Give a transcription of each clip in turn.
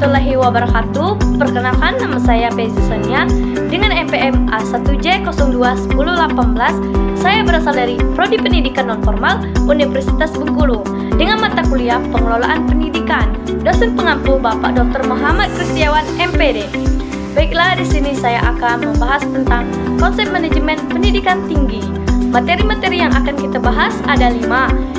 warahmatullahi wabarakatuh. Perkenalkan, nama saya Pezi Sonia dengan NPM A1J021018. Saya berasal dari Prodi Pendidikan Nonformal Universitas Bengkulu dengan mata kuliah Pengelolaan Pendidikan. Dosen pengampu Bapak Dr. Muhammad Kristiawan, MPD. Baiklah, di sini saya akan membahas tentang konsep manajemen pendidikan tinggi. Materi-materi yang akan kita bahas ada 5.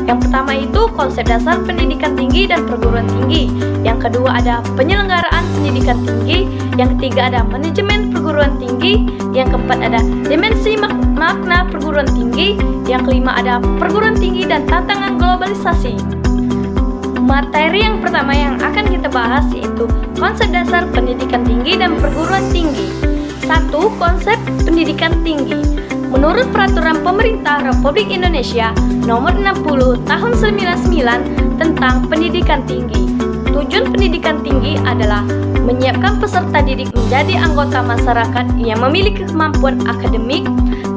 Yang pertama itu konsep dasar pendidikan tinggi dan perguruan tinggi. Yang kedua ada penyelenggaraan pendidikan tinggi. Yang ketiga ada manajemen perguruan tinggi. Yang keempat ada dimensi makna perguruan tinggi. Yang kelima ada perguruan tinggi dan tantangan globalisasi. Materi yang pertama yang akan kita bahas yaitu konsep dasar pendidikan tinggi dan perguruan tinggi. 1. Konsep pendidikan tinggi. Menurut Peraturan Pemerintah Republik Indonesia Nomor 60 Tahun 99 tentang Pendidikan Tinggi, tujuan pendidikan tinggi adalah menyiapkan peserta didik menjadi anggota masyarakat yang memiliki kemampuan akademik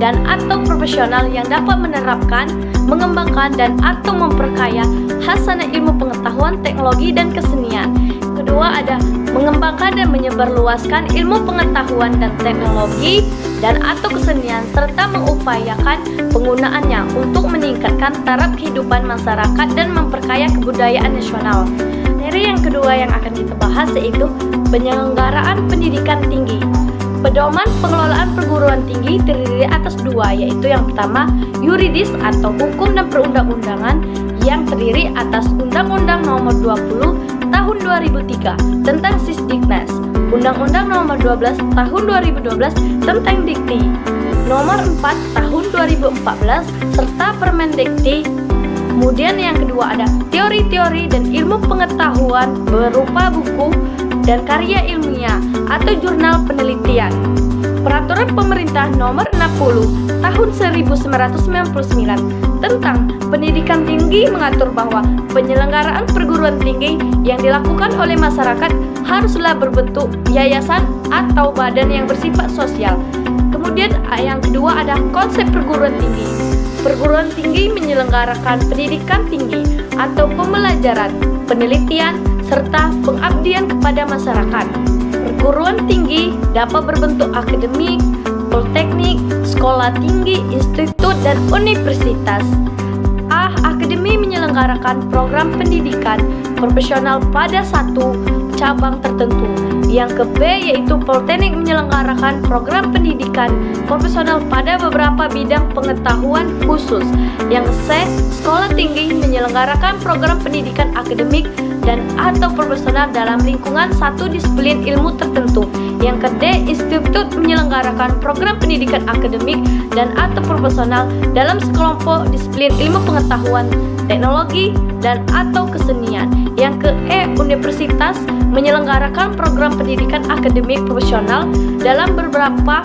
dan atau profesional yang dapat menerapkan, mengembangkan dan atau memperkaya hasanah ilmu pengetahuan, teknologi dan kesenian. Kedua ada mengembangkan dan menyebarluaskan ilmu pengetahuan dan teknologi dan atau kesenian serta mengupayakan penggunaannya untuk meningkatkan taraf kehidupan masyarakat dan memperkaya kebudayaan nasional. Materi yang kedua yang akan kita bahas yaitu penyelenggaraan pendidikan tinggi. Pedoman pengelolaan perguruan tinggi terdiri atas 2, yaitu yang pertama yuridis atau hukum dan perundang-undangan yang terdiri atas Undang-Undang Nomor 20 Tahun 2003 tentang Sisdiknas, Undang-Undang Nomor 12 Tahun 2012 tentang Dikti, Nomor 4 Tahun 2014 serta Permendikti. Kemudian yang kedua ada teori-teori dan ilmu pengetahuan berupa buku dan karya ilmiah atau jurnal penelitian. Peraturan Pemerintah Nomor 60 Tahun 1999 tentang Pendidikan Tinggi mengatur bahwa penyelenggaraan perguruan tinggi yang dilakukan oleh masyarakat haruslah berbentuk yayasan atau badan yang bersifat sosial. Kemudian yang kedua ada konsep perguruan tinggi. Perguruan tinggi menyelenggarakan pendidikan tinggi atau pembelajaran, penelitian, serta pengabdian kepada masyarakat. Perguruan tinggi dapat berbentuk akademik, politeknik, sekolah tinggi, institut, dan universitas. A. Akademi menyelenggarakan program pendidikan profesional pada satu cabang tertentu. Yang ke B yaitu politeknik menyelenggarakan program pendidikan profesional pada beberapa bidang pengetahuan khusus. Yang C. Sekolah tinggi menyelenggarakan program pendidikan akademik dan atau profesional dalam lingkungan satu disiplin ilmu tertentu. Yang ke D, institut menyelenggarakan program pendidikan akademik dan atau profesional dalam sekelompok disiplin ilmu pengetahuan, teknologi dan atau kesenian. Yang ke E, universitas menyelenggarakan program pendidikan akademik profesional dalam beberapa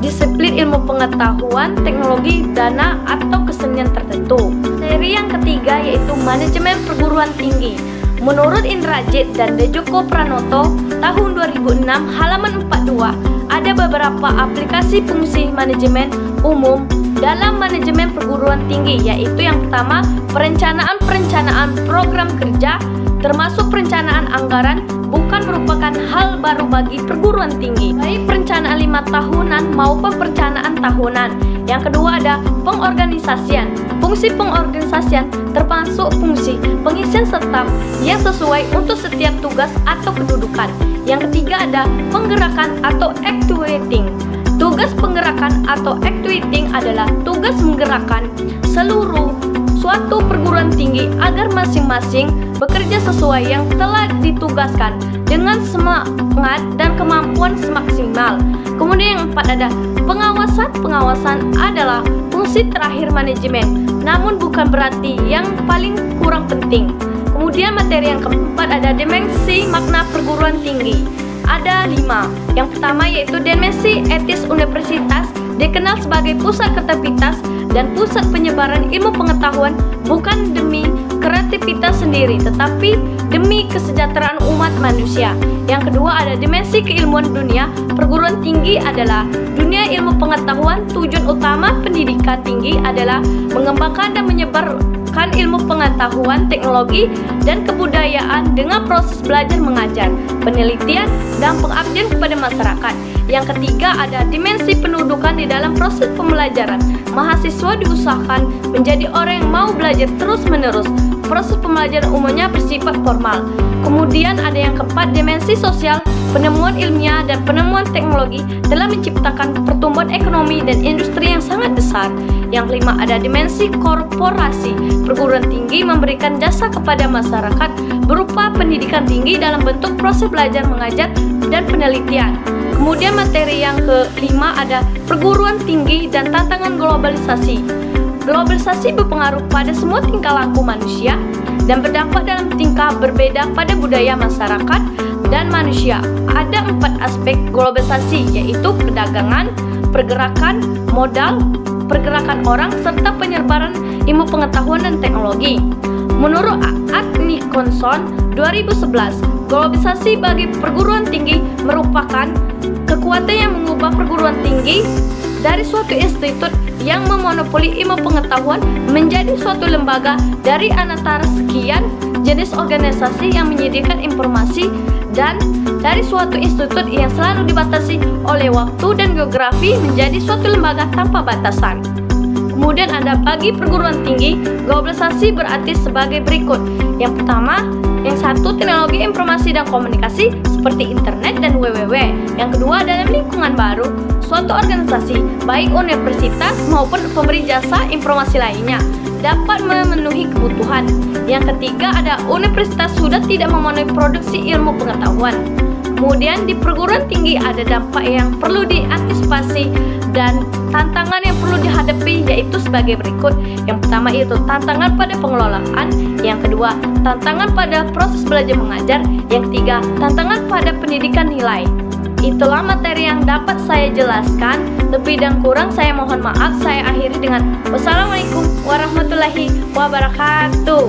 disiplin ilmu pengetahuan, teknologi, dana atau kesenian tertentu. Seri yang ketiga yaitu manajemen perguruan tinggi. Menurut Indrajit dan Dejoko Pranoto tahun 2006 halaman 42 ada beberapa aplikasi fungsi manajemen umum dalam manajemen perguruan tinggi, yaitu yang pertama perencanaan program kerja termasuk perencanaan anggaran bukan merupakan hal baru bagi perguruan tinggi, baik perencanaan 5 tahunan maupun perencanaan tahunan. Yang kedua ada pengorganisasian. Fungsi pengorganisasian termasuk fungsi pengisian staf yang sesuai untuk setiap tugas atau kedudukan. Yang ketiga ada penggerakan atau actuating. Tugas penggerakan atau actuating adalah tugas menggerakkan seluruh suatu perguruan tinggi agar masing-masing bekerja sesuai yang telah ditugaskan dengan semangat dan kemampuan semaksimal. Kemudian yang 4 ada pengawasan. Pengawasan adalah fungsi terakhir manajemen, namun bukan berarti yang paling kurang penting. Kemudian materi yang keempat ada dimensi makna perguruan tinggi. Ada 5. Yang pertama yaitu dimensi etis universitas, dikenal sebagai pusat kreativitas dan pusat penyebaran ilmu pengetahuan bukan demi kreativitas sendiri, tetapi demi kesejahteraan umat manusia. Yang kedua ada dimensi keilmuan dunia. Perguruan tinggi adalah dunia ilmu pengetahuan. Tujuan utama pendidikan tinggi adalah mengembangkan dan menyebarkan ilmu pengetahuan, teknologi, dan kebudayaan dengan proses belajar mengajar, penelitian, dan pengabdian kepada masyarakat. Yang ketiga ada dimensi pendudukan. Di dalam proses pembelajaran, mahasiswa diusahakan menjadi orang yang mau belajar terus-menerus. Proses pembelajaran umumnya bersifat formal. Kemudian ada yang keempat, dimensi sosial. Penemuan ilmiah dan penemuan teknologi telah menciptakan pertumbuhan ekonomi dan industri yang sangat besar. Yang kelima ada dimensi korporasi. Perguruan tinggi memberikan jasa kepada masyarakat berupa pendidikan tinggi dalam bentuk proses belajar mengajar dan penelitian. Kemudian materi yang kelima ada perguruan tinggi dan tantangan globalisasi. Globalisasi berpengaruh pada semua tingkah laku manusia dan berdampak dalam tingkah berbeda pada budaya masyarakat dan manusia. Ada 4 aspek globalisasi, yaitu perdagangan, pergerakan modal, pergerakan orang, serta penyebaran ilmu pengetahuan dan teknologi. Menurut Atkinson 2011, globalisasi bagi perguruan tinggi merupakan kekuatan yang mengubah perguruan tinggi dari suatu institut yang memonopoli ilmu pengetahuan menjadi suatu lembaga dari antara sekian jenis organisasi yang menyediakan informasi, dan dari suatu institut yang selalu dibatasi oleh waktu dan geografi menjadi suatu lembaga tanpa batasan. Kemudian ada bagi perguruan tinggi, globalisasi berarti sebagai berikut. Yang pertama, yang satu teknologi informasi dan komunikasi seperti internet dan www. Yang kedua dalam lingkungan baru, suatu organisasi baik universitas maupun pemberi jasa informasi lainnya dapat memenuhi kebutuhan. Yang ketiga ada universitas sudah tidak memenuhi produksi ilmu pengetahuan. Kemudian di perguruan tinggi ada dampak yang perlu diantisipasi dan tantangan yang perlu dihadapi, yaitu sebagai berikut. Yang pertama yaitu tantangan pada pengelolaan. Yang kedua tantangan pada proses belajar mengajar. Yang ketiga tantangan pada pendidikan nilai. Itulah materi yang dapat saya jelaskan. Lebih dan kurang saya mohon maaf. Saya akhiri dengan wassalamualaikum warahmatullahi wabarakatuh.